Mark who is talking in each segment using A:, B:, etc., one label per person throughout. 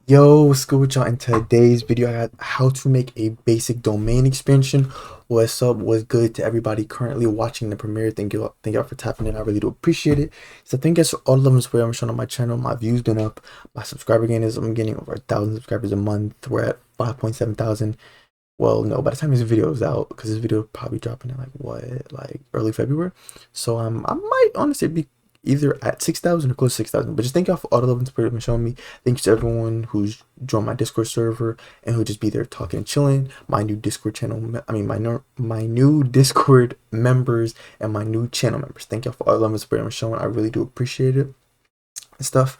A: Yo, what's good with y'all? In today's video, I got how to make a basic domain expansion. What's up? What's good to everybody currently watching the premiere? Thank y'all for tapping in. I really do appreciate it. So thank you guys for all the love and support I'm showing on my channel. My views been up. My subscriber gain is I'm getting over 1,000 subscribers a month. We're at 5.7 thousand. Well, no, by the time this video is out, because this video probably dropping in like early February. So I might honestly be either at 6,000 or close to 6,000. But just thank y'all for all the love and support you've been showing me. Thank you to everyone who's joined my Discord server and who just be there talking and chilling. My new Discord channel, my new Discord members and my new channel members. Thank y'all for all the love and support I'm showing. I really do appreciate it and stuff.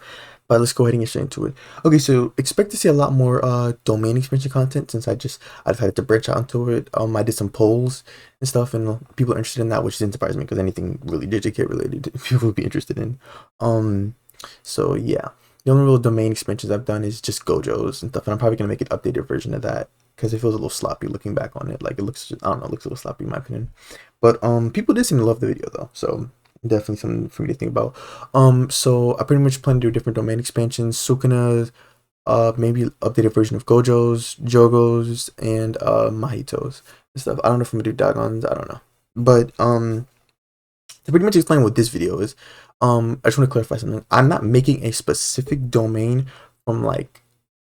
A: But let's go ahead and get straight into it. Okay, so expect to see a lot more domain expansion content since I decided to branch out into it. I did some polls and stuff, and people are interested in that, which didn't surprise me because anything really DigiKit related, people would be interested in. So yeah, the only real domain expansions I've done is just Gojos and stuff, and I'm probably gonna make an updated version of that because it feels a little sloppy looking back on it. Like it looks, I don't know, it looks a little sloppy in my opinion. But people did seem to love the video though, so definitely something for me to think about. So I pretty much plan to do different domain expansions. Sukuna, maybe updated version of Gojos, Jogos, and Mahitos and stuff. I don't know if I'm gonna do Dagons, I don't know. But to pretty much explain what this video is, I just want to clarify something. I'm not making a specific domain from like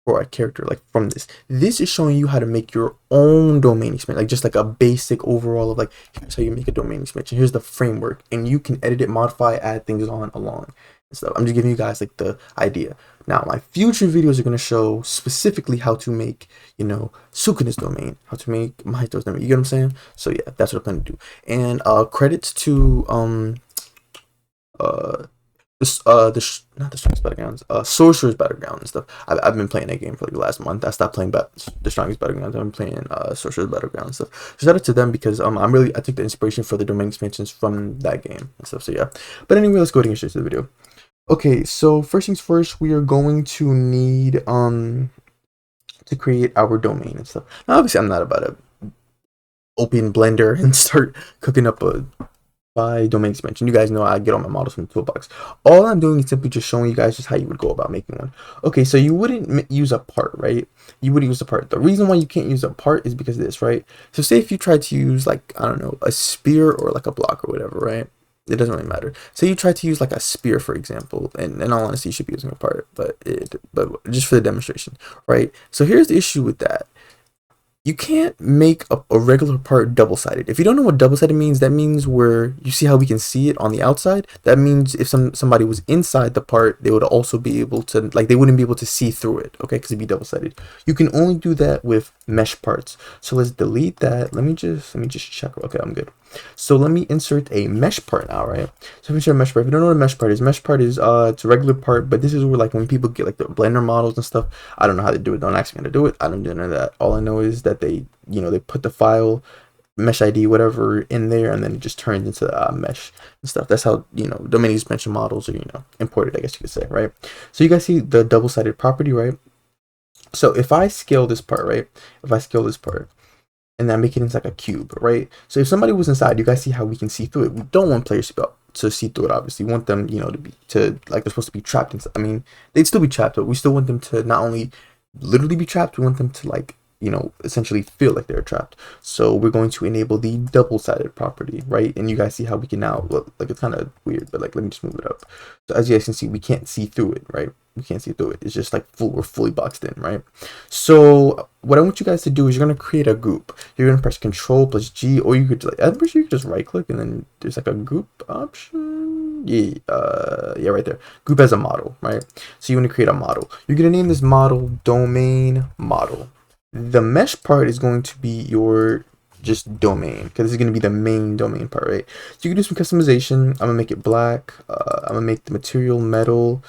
A: for a character like from this. This is showing you how to make your own domain expansion, like just like a basic overall of like here's how you make a domain expansion. Here's the framework, and you can edit it, modify, add things on along and stuff. I'm just giving you guys like the idea. Now my future videos are gonna show specifically how to make, you know, Sukuna's domain, how to make Mahito's domain. You get what I'm saying? So yeah, that's what I'm gonna do. And credits to uh not the strongest battlegrounds, sorcerer's battleground and stuff. I've been playing that game for like the last month. I stopped playing the strongest battlegrounds. I've been playing sorcerer's battleground and stuff. So shout out to them because I took the inspiration for the domain expansions from that game and stuff. So yeah, but anyway, let's go ahead and get straight to the video. Okay, so first things first, we are going to need to create our domain and stuff. Now obviously I'm not about to open Blender and start cooking up a by domain expansion. You guys know I get all my models from the toolbox. All I'm doing is simply just showing you guys just how you would go about making one. Okay, so you wouldn't use a part, right? You would use a part. The reason why you can't use a part is because of this, right? So say if you try to use like, I don't know, a spear or like a block or whatever, right? It doesn't really matter. Say you try to use like a spear, for example, and in all honesty, you should be using a part, but just for the demonstration, right? So here's the issue with that. You can't make a regular part double-sided. If you don't know what double-sided means, that means where you see how we can see it on the outside. That means if somebody was inside the part, they would also be able to, like, they wouldn't be able to see through it, okay, because it'd be double-sided. You can only do that with mesh parts. So let's delete that. Let me just check. Okay, I'm good. So let me insert a mesh part now, right? So insert a mesh part. If you don't know what a mesh part is it's a regular part, but this is where like when people get like the Blender models and stuff, I don't know how to do it. Don't ask me how to do it. I don't do none of that. All I know is that they, you know, they put the file, mesh ID, whatever in there, and then it just turns into mesh and stuff. That's how, you know, domain expansion models are, you know, imported, I guess you could say, right? So you guys see the double-sided property, right? So if I scale this part, right? If I scale this part, and then make it into like a cube, right? So if somebody was inside, you guys see how we can see through it. We don't want players to see through it, obviously. We want them, you know, to like they're supposed to be trapped inside. I mean, they'd still be trapped, but we still want them to not only literally be trapped, we want them to like, you know, essentially feel like they're trapped. So we're going to enable the double-sided property, right? And you guys see how we can now look like it's kind of weird, but like let me just move it up. So as you guys can see, we can't see through it, right? We can't see through it. It's just like we're fully boxed in, right? So what I want you guys to do is you're gonna create a group. You're gonna press Control plus G, or you could like I'm pretty sure you could just right click and then there's like a group option. Yeah, yeah, right there. Group as a model, right? So you want to create a model. You're gonna name this model domain model. The mesh part is going to be your just domain because this is going to be the main domain part, right? So you can do some customization. I'm gonna make it black. I'm gonna make the material metal.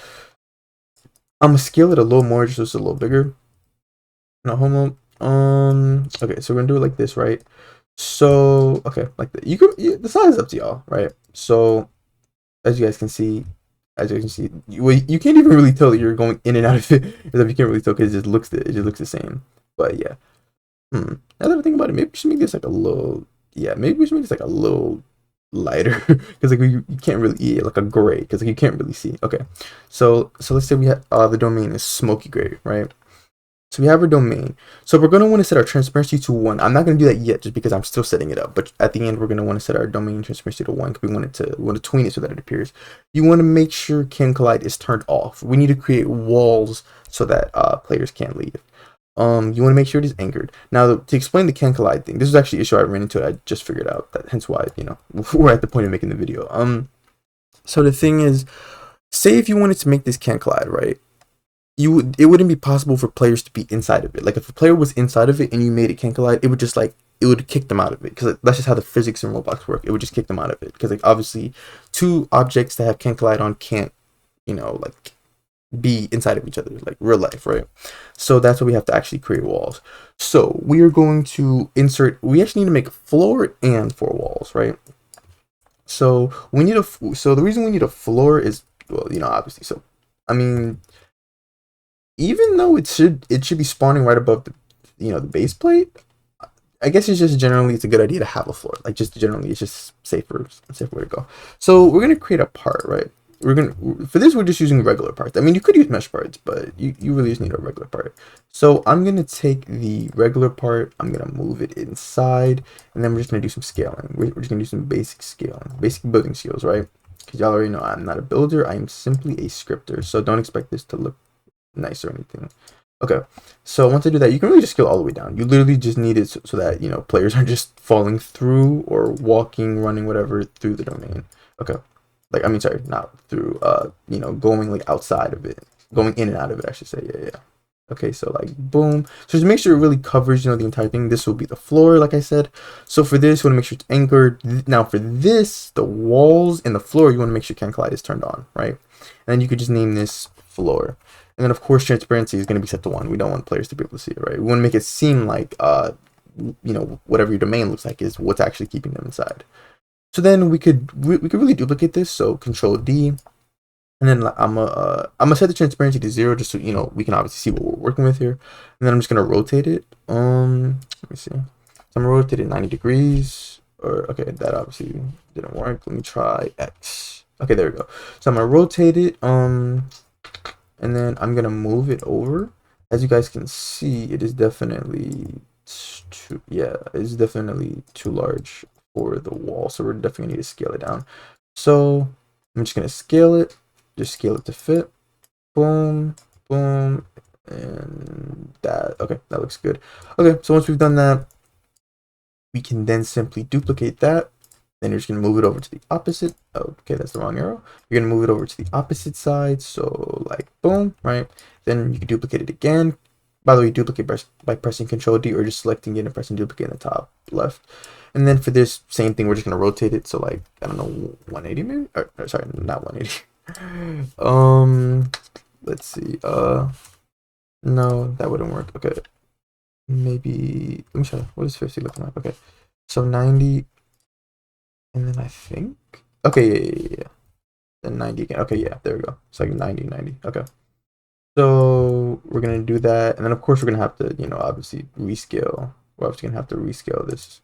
A: I'm gonna scale it a little more just so it's a little bigger. No homo. Okay, so we're gonna do it like this, right? So okay, like that. The size is up to y'all, right? So as you guys can see, you can't even really tell that you're going in and out of it. You can't really tell because it just looks the same. But yeah. Now that I think about it, maybe we should make this like a little, yeah, maybe we should make this like a little lighter because like you can't really eat it, like a gray because like you can't really see. Okay, so let's say we have the domain is smoky gray, right? So we have our domain. So we're going to want to set our transparency to 1. I'm not going to do that yet just because I'm still setting it up. But at the end, we're going to want to set our domain transparency to 1 because we want to tween it so that it appears. You want to make sure Can Collide is turned off. We need to create walls so that players can't leave. You want to make sure it is anchored. Now, to explain the Can Collide thing, this is actually an issue I ran into. I just figured out that, hence why, we're at the point of making the video. So the thing is, say if you wanted to make this Can Collide, right? It wouldn't be possible for players to be inside of it. Like if a player was inside of it and you made it Can Collide, it would just like it would kick them out of it because that's just how the physics in Roblox work. It would just kick them out of it because like obviously two objects that have Can Collide on can't like be inside of each other like real life, right? So that's why we have to actually create walls. So we are going to insert. We actually need to make floor and 4 walls, right? So we need so the reason we need a floor is well, obviously. So I mean, even though it should be spawning right above the the base plate, I guess it's just generally it's a good idea to have a floor. Like just generally it's just safer way to go. So we're gonna create a part, right? For this we're just using regular parts. I mean you could use mesh parts, but you really just need a regular part. So I'm gonna take the regular part, I'm gonna move it inside, and then we're just gonna do some scaling. We're just gonna do some basic scaling, basic building skills, right? Because y'all already know I'm not a builder, I am simply a scripter. So don't expect this to look nice or anything. Okay, so once I do that, you can really just scale all the way down. You literally just need it so that players aren't just falling through or walking, running, whatever through the domain. Okay, like I mean, sorry, not through. Going like outside of it, going in and out of it, I should say. Yeah. Okay, so like boom. So just make sure it really covers the entire thing. This will be the floor, like I said. So for this, you want to make sure it's anchored. Now for this, the walls and the floor, you want to make sure Can Collide is turned on, right? And then you could just name this floor. And then of course transparency is going to be set to 1. We don't want players to be able to see it, right? We want to make it seem like whatever your domain looks like is what's actually keeping them inside. So then we could really duplicate this. So Control D, and then I'm gonna set the transparency to 0 just so we can obviously see what we're working with here. And then I'm just gonna rotate it. Let me see. So I'm gonna rotate it 90 degrees. Or okay, that obviously didn't work. Let me try X. Okay, there we go. So I'm gonna rotate it. And then I'm gonna move it over. As you guys can see, it is definitely it's definitely too large for the wall, so we're definitely gonna need to scale it down. So I'm just gonna scale it, just scale it to fit. Boom, boom, and that. Okay, that looks good. Okay, so once we've done that, we can then simply duplicate that. Then you're just going to move it over to the opposite. Oh, okay, that's the wrong arrow. You're going to move it over to the opposite side. So like boom, right? Then you can duplicate it again. By the way, duplicate by pressing Control D or just selecting it and pressing duplicate in the top left. And then for this same thing, we're just going to rotate it. So like, I don't know, 180 maybe? Or sorry, not 180. Let's see. No, that wouldn't work. Okay. Maybe, let me show you. What is 50 looking like? Okay. So 90. And then I think, okay, yeah. Then 90 again. Okay, yeah, there we go. It's like 90. Okay. So we're going to do that. And then, of course, we're going to have to, obviously rescale. We're obviously going to have to rescale this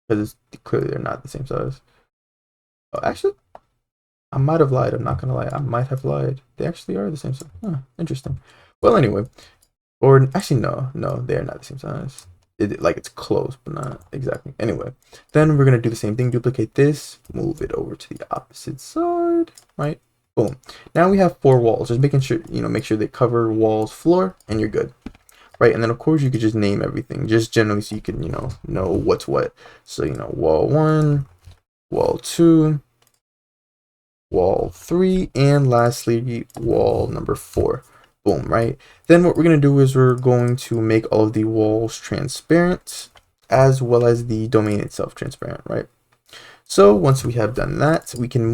A: because clearly they're not the same size. Oh, actually, I might have lied. I'm not going to lie. I might have lied. They actually are the same size. Huh, interesting. Well, anyway. Or actually, no, they're not the same size. It's close, but not exactly. Anyway, then we're gonna do the same thing. Duplicate this, move it over to the opposite side, right? Boom. Now we have 4 walls. Just making sure make sure they cover walls, floor, and you're good, right? And then of course you could just name everything, just generally so you can know what's what. So wall 1, wall 2, wall 3, and lastly wall number 4. Boom, right? Then what we're going to do is we're going to make all of the walls transparent as well as the domain itself transparent, right? So once we have done that, we can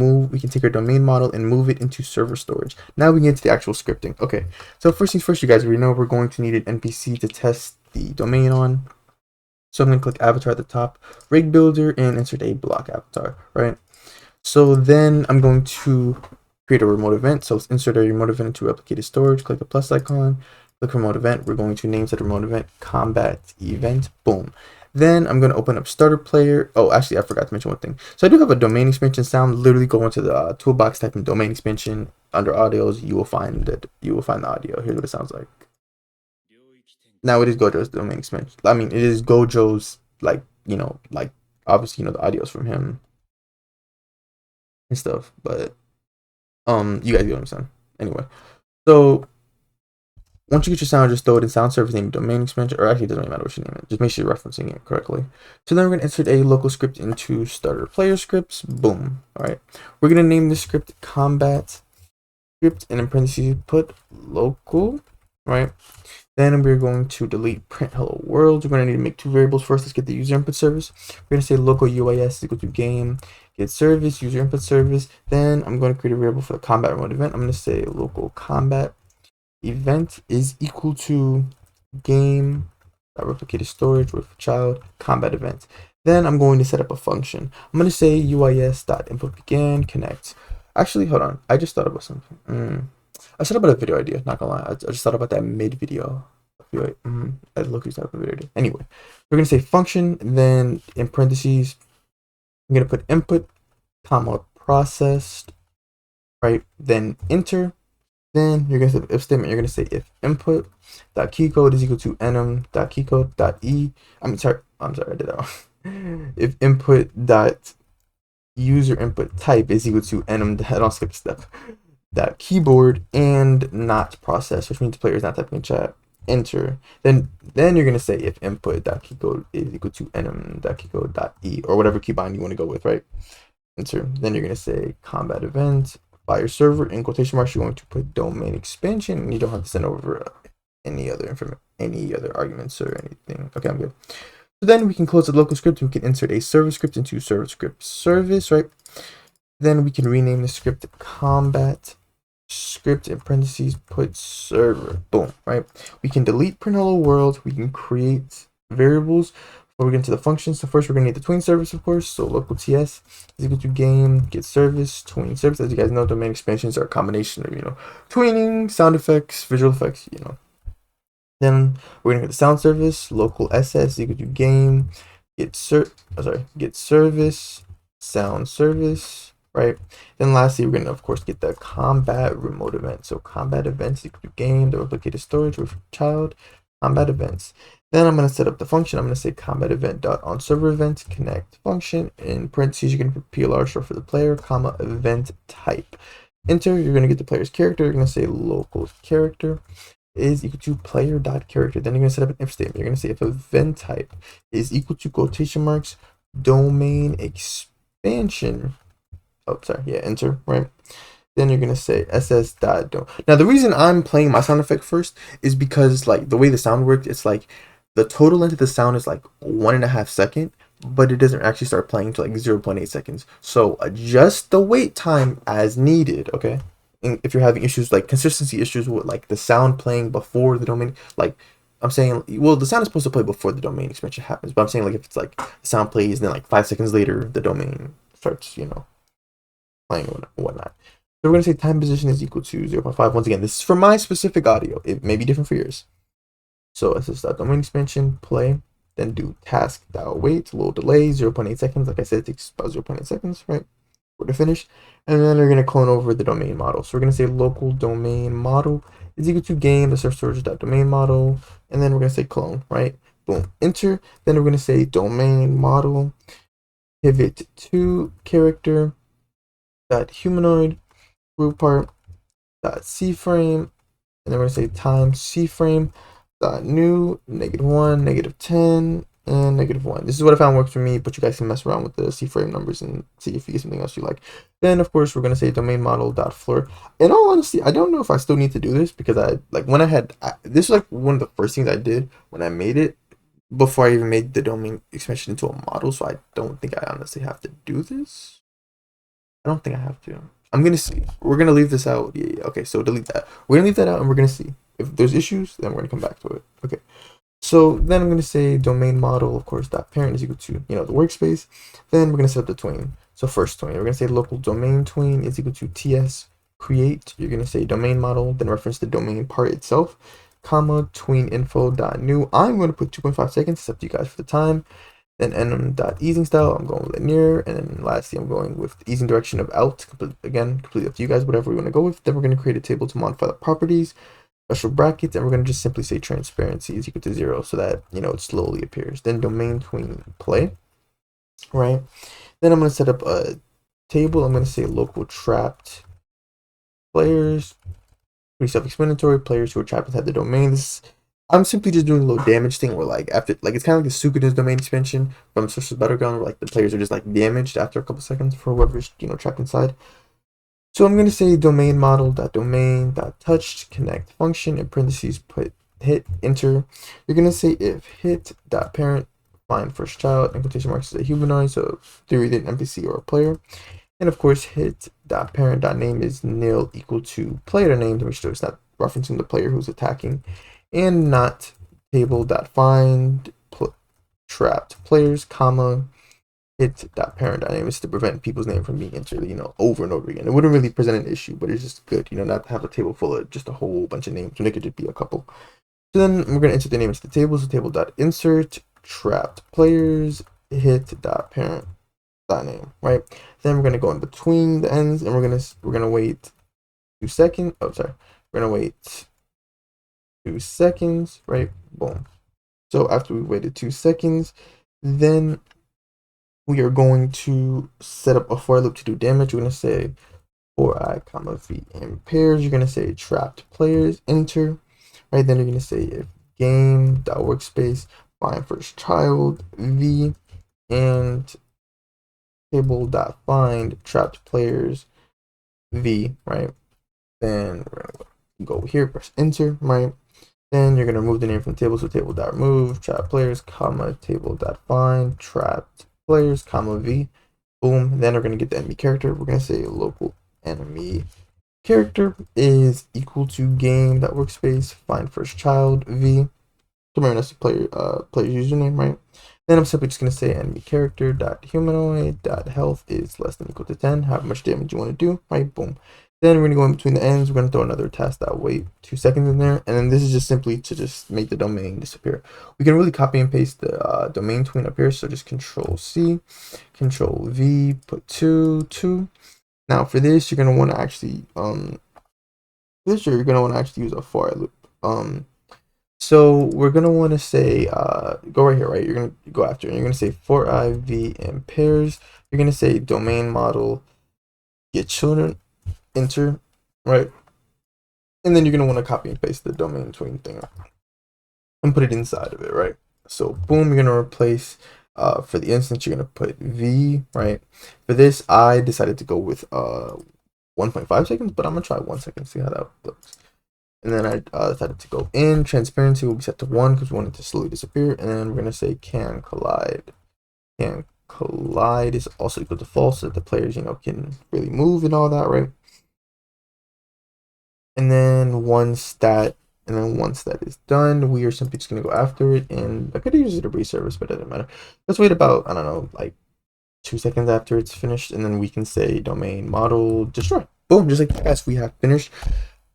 A: take our domain model and move it into server storage. Now we get into the actual scripting. Okay, so first things first, you guys, we know we're going to need an NPC to test the domain on. So I'm going to click avatar at the top, rig builder, and insert a block avatar, right? So then I'm going to create a remote event. So let's insert a remote event into replicated storage. Click the plus icon, click remote event. We're going to name that remote event combat event. Boom. Then I'm going to open up starter player. Oh, actually, I forgot to mention one thing. So I do have a domain expansion sound. Literally go into the toolbox, type in domain expansion. Under audios, you will find it. You will find the audio. Here's what it sounds like. Now it is Gojo's domain expansion. I mean, it is Gojo's, like, like, obviously, the audios from him and stuff. But you guys get what I'm saying. Anyway, so once you get your sound, just throw it in sound service name domain expansion, or actually it doesn't really matter what you name it. Just make sure you're referencing it correctly. So then we're gonna insert a local script into starter player scripts. Boom. All right. We're gonna name this script combat script, and in parentheses put local. Right. Then we're going to delete print hello world. We're gonna need to make two variables first. Let's get the user input service. We're gonna say local UIS is equal to game get service user input service. Then I'm going to create a variable for the combat remote event. I'm gonna say local combat event is equal to game replicated storage with child combat event. Then I'm going to set up a function. I'm going to say uis.input begin connect. Actually, hold on. I just thought about something. I thought about a video idea. Not gonna lie. I just thought about that mid video. I look at that video idea. Anyway, we're going to say function. Then in parentheses, I'm going to put input, comma processed. Right. Then enter. Then you're going to say if statement, you're going to say if input dot key code is equal to enum dot key code dot e. I'm sorry, I did that wrong. If input dot user input type is equal to enum, don't skip a step, dot keyboard and not process, which means the player is not typing in chat. Enter. Then you're going to say if input dot key code is equal to enum dot key code dot e, or whatever keybind you want to go with, right? Enter. Then you're going to say combat event. By your server in quotation marks, you're going to put domain expansion, and you don't have to send over any other arguments or anything. Okay, I'm good. So then we can close the local script. We can insert a server script into server script service, right? Then we can rename the script combat script in parentheses put server. Boom, right? We can delete print hello world. We can create variables. We're getting to the functions. So first we're gonna need the tween service, of course. So local ts is equal to game get service tween service. As you guys know, domain expansions are a combination of tweening, sound effects, visual effects. Then we're gonna get the sound service local ss is equal to game get service sound service. Right. Then lastly, we're gonna of course get the combat remote event. So combat events is equal to game the replicated storage with child combat events. Then I'm going to set up the function. I'm going to say combat event dot on server event connect function. In parentheses, you're going to put PLR short for the player, comma event type. Enter. You're going to get the player's character. You're going to say local character is equal to player dot character. Then you're going to set up an if statement. You're going to say if event type is equal to quotation marks domain expansion. Oh, sorry. Yeah. Enter. Right. Then you're gonna say ss.do. Now the reason I'm playing my sound effect first is because like the way the sound works, it's like the total length of the sound is like 1.5 seconds, but it doesn't actually start playing until like 0.8 seconds. So adjust the wait time as needed, okay? And if you're having issues like consistency issues with like the sound playing before the domain, like I'm saying, well, the sound is supposed to play before the domain expansion happens, but I'm saying like if it's like the sound plays and then like 5 seconds later the domain starts, playing and whatnot. So we're going to say time position is equal to 0.5. Once again, this is for my specific audio. It may be different for yours. So ss.domain expansion, play, then do task.wait, little delay, 0.8 seconds. Like I said, it takes about 0.8 seconds, right? For to finish. And then we're going to clone over the domain model. So we're going to say local domain model is equal to game, the surf storage.domain model. And then we're going to say clone, right? Boom, enter. Then we're going to say domain model, pivot to character, dot humanoid, group part dot c frame, and then we're gonna say time c frame dot new -1 -10 and -1. This is what I found works for me, but you guys can mess around with the c frame numbers and see if you get something else you like. Then of course we're gonna say domain model dot floor. In all honesty, I don't know if I still need to do this because this was like one of the first things I did when I made it before I even made the domain expansion into a model. So I don't think I honestly have to do this. I don't think I have to. I'm gonna see. We're gonna leave this out. Yeah. Okay, so delete that. We're gonna leave that out and we're gonna see. If there's issues, then we're gonna come back to it. Okay. So then I'm gonna say domain model, of course, dot parent is equal to, the workspace. Then we're gonna set up the tween. So first tween, we're gonna say local domain tween is equal to ts create. You're gonna say domain model, then reference the domain part itself. comma, tween info dot new. I'm going to put 2.5 seconds. It's up to you guys for the time. Then enum dot easing style, I'm going linear, and then lastly I'm going with the easing direction of out. Again, completely up to you guys, whatever we want to go with. Then we're going to create a table to modify the properties, special brackets, and we're going to just simply say transparency is equal to 0 so that, you know, it slowly appears. Then domain tween play, right? Then I'm going to set up a table. I'm going to say local trapped players, pretty self-explanatory, players who are trapped inside the domain. I'm simply just doing a little damage thing where, like, after, like, it's kind of like the Sukuda's domain expansion from Source's Battleground, where, like, the players are just, like, damaged after a couple seconds for whoever's, you know, trapped inside. So I'm going to say domain model dot domain dot touched connect function, in parentheses, put hit enter. You're going to say if hit dot parent find first child, in quotation marks, is a humanoid, so theory that an NPC or a player. And of course, hit dot parent dot name is nil equal to player name to make sure it's not referencing the player who's attacking. And not table dot find trapped players, comma, hit dot parent dot name is to prevent people's name from being entered, you know, over and over again. It wouldn't really present an issue, but it's just good, you know, not to have a table full of just a whole bunch of names when it could just be a couple. So then we're going to insert the name into the table. So table dot insert trapped players, hit dot parent dot name, right? Then we're going to go in between the ends, and we're going to wait 2 seconds. Oh, sorry. We're going to wait 2 seconds, right? Boom. So after we waited 2 seconds, then we are going to set up a for loop to do damage. We're going to say for I comma v in pairs. You're going to say trapped players enter, right? Then you're going to say if game dot workspace find first child v and table dot find trapped players v, right? Then we're going to go here, press enter, right? Then you're going to remove the name from the table, so table dot remove trapped players, comma, table dot find trapped players, comma, v. Boom. Then we're going to get the enemy character. We're going to say local enemy character is equal to game dot workspace find first child v. So remember, that's the player's username, right? Then I'm simply just going to say enemy character dot humanoid dot health is less than or equal to 10. How much damage you want to do, right? Boom. Then we're going to go in between the ends. We're going to throw another task that wait 2 seconds in there. And then this is just simply to just make the domain disappear. We can really copy and paste the domain tween up here. So just Control C, Control V, put 2, 2. Now for this, you're going to want to actually, you're going to want to actually use a for loop. So we're going to want to say, go right here, right? You're going to go after it. And you're going to say for I, V in pairs. You're going to say domain model, get children, enter, right? And then you're going to want to copy and paste the domain tween thing and put it inside of it, right? So boom, you're going to replace, for the instance, you're going to put V, right? For this, I decided to go with 1.5 seconds, but I'm going to try 1 second, see how that looks. And then I decided to go in. Transparency will be set to 1 because we want it to slowly disappear. And then we're going to say can collide. Can collide is also equal to false so that the players, you know, can really move and all that, right? And then once that is done, we are simply just going to go after it. And I could use it a debris service, but it doesn't matter. Let's wait about, I don't know, like 2 seconds after it's finished. And then we can say domain model destroy. Boom, just like that, guys, we have finished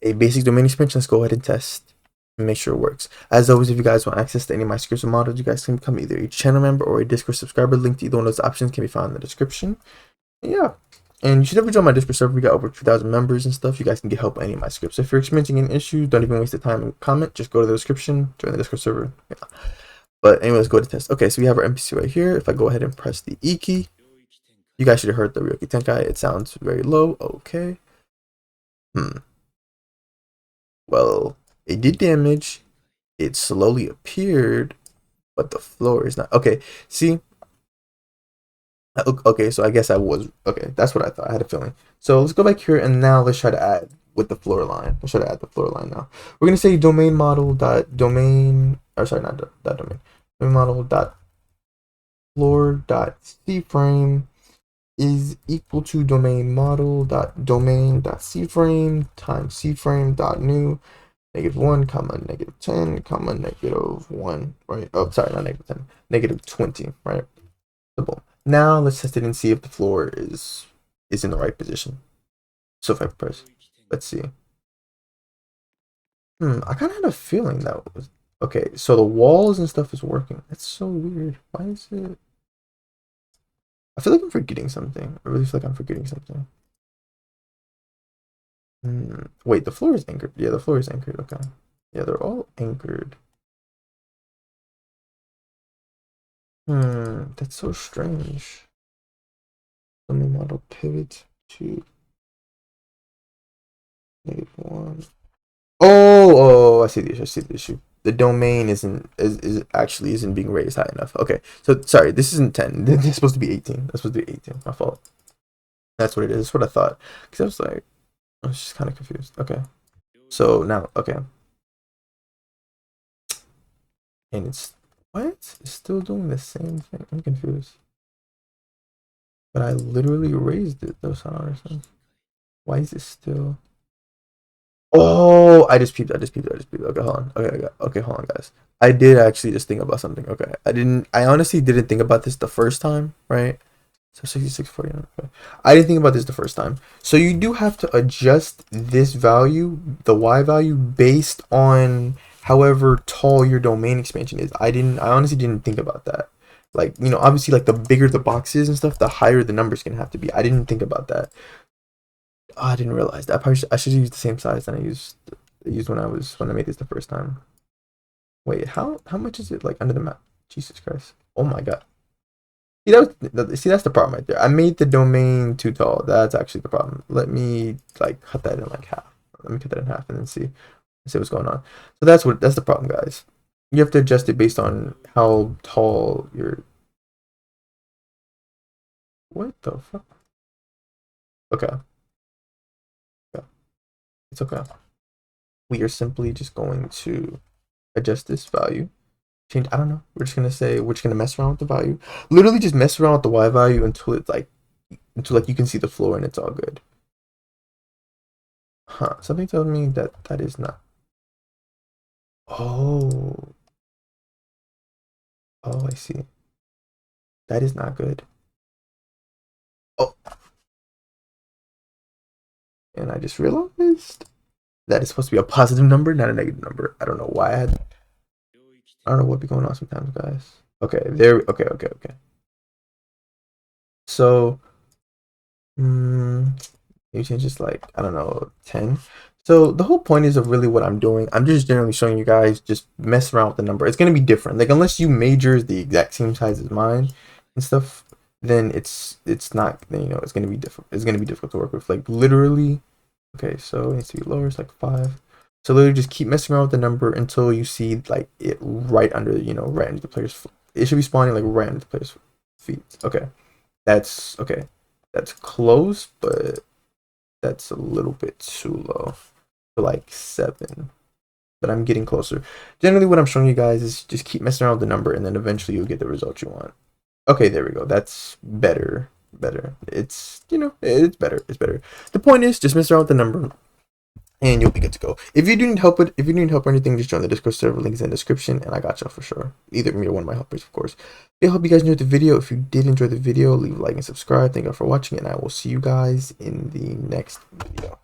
A: a basic domain expansion. Let's go ahead and test and make sure it works. As always, if you guys want access to any of my scripts or models, you guys can become either a channel member or a Discord subscriber. Link to either one of those options can be found in the description. Yeah. And you should definitely join my Discord server. We got over 2,000 members and stuff. You guys can get help on any of my scripts. If you're experiencing any issues, don't even waste the time and comment. Just go to the description, join the Discord server. Yeah. But anyway, let's go to test. Okay, so we have our NPC right here. If I go ahead and press the E key, you guys should have heard the Ryoki Tenkai. It sounds very low. Okay. Well, it did damage. It slowly appeared, but the floor is not. Okay, see? Okay, so I guess I was. Okay, that's what I thought. I had a feeling. So let's go back here, and now let's try to add with the floor line. Let's try to add the floor line now. We're going to say domain model dot domain, or sorry, not dot domain. Domain model dot floor dot c-frame is equal to domain model dot domain dot c-frame times c-frame dot new -1 comma -10 comma -1, right? Oh, sorry, not -10, -20, right? Simple. Now let's test it and see if the floor is in the right position. So if I press, let's see. I kind of had a feeling that was okay. So the walls and stuff is working. That's so weird. Why is it? I feel like I'm forgetting something. I really feel like I'm forgetting something. Wait, the floor is anchored. Yeah, the floor is anchored. Okay. Yeah, they're all anchored. That's so strange. Let me model pivot to -1. I see the issue. I see the issue. The domain is actually isn't being raised high enough. Okay, so sorry, this isn't 10. This is supposed to be 18. That's supposed to be 18. My fault. That's what it is. That's what I thought. Because I was like, I was just kind of confused. Okay, so now, okay, and it's what? It's still doing the same thing. I'm confused. But I literally raised it though, so I don't understand. Why is it still? Oh, I just peeped. I just peeped. I just peeped. Okay, hold on. Okay, hold on, guys. I did actually just think about something. Okay, I didn't. I honestly didn't think about this the first time, right? So 6649. Okay. I didn't think about this the first time. So you do have to adjust this value, the Y value, based on however tall your domain expansion is. I honestly didn't think about that. Like, obviously, like the bigger the box is and stuff, the higher the numbers can have to be. I didn't think about that. Oh, I didn't realize that. I should use the same size that I used when I made this the first time. Wait, how much is it like under the map? Jesus Christ! Oh my God! See, that's the problem right there. I made the domain too tall. That's actually the problem. Let me like cut that in like half. Let me cut that in half and then see what's going on. So that's the problem, guys. You have to adjust it based on how tall your. What the fuck? Okay, okay, it's okay. We are simply just going to adjust this value. Change. I don't know. We're just gonna mess around with the value. Literally, just mess around with the Y value until you can see the floor and it's all good. Huh? Something tells me that is not. Oh, oh, I see. That is not good. Oh, and I just realized that it's supposed to be a positive number, not a negative number. I don't know why I don't know what be going on sometimes, guys. Okay, there. Okay, okay, okay. So, mm, maybe change this like, I don't know, 10. So the whole point is of really what I'm doing. I'm just generally showing you guys just mess around with the number. It's gonna be different. Like unless you major is the exact same size as mine and stuff, then it's not. Then it's gonna be difficult. It's gonna be difficult to work with. Like literally. Okay, so it needs to be lower. It's like 5. So literally just keep messing around with the number until you see like it right under right under the player's. It should be spawning like right under the player's feet. Okay, that's okay. That's close, but that's a little bit too low for like 7, but I'm getting closer. Generally what I'm showing you guys is just keep messing around with the number and then eventually you'll get the result you want. Okay, there we go. That's better. It's better. The point is just mess around with the number and you'll be good to go. If you need help or anything, just join the Discord server. Links in the description, and I got you for sure. Either me or one of my helpers, of course. I hope you guys enjoyed the video. If you did enjoy the video, leave a like and subscribe. Thank you all for watching, and I will see you guys in the next video.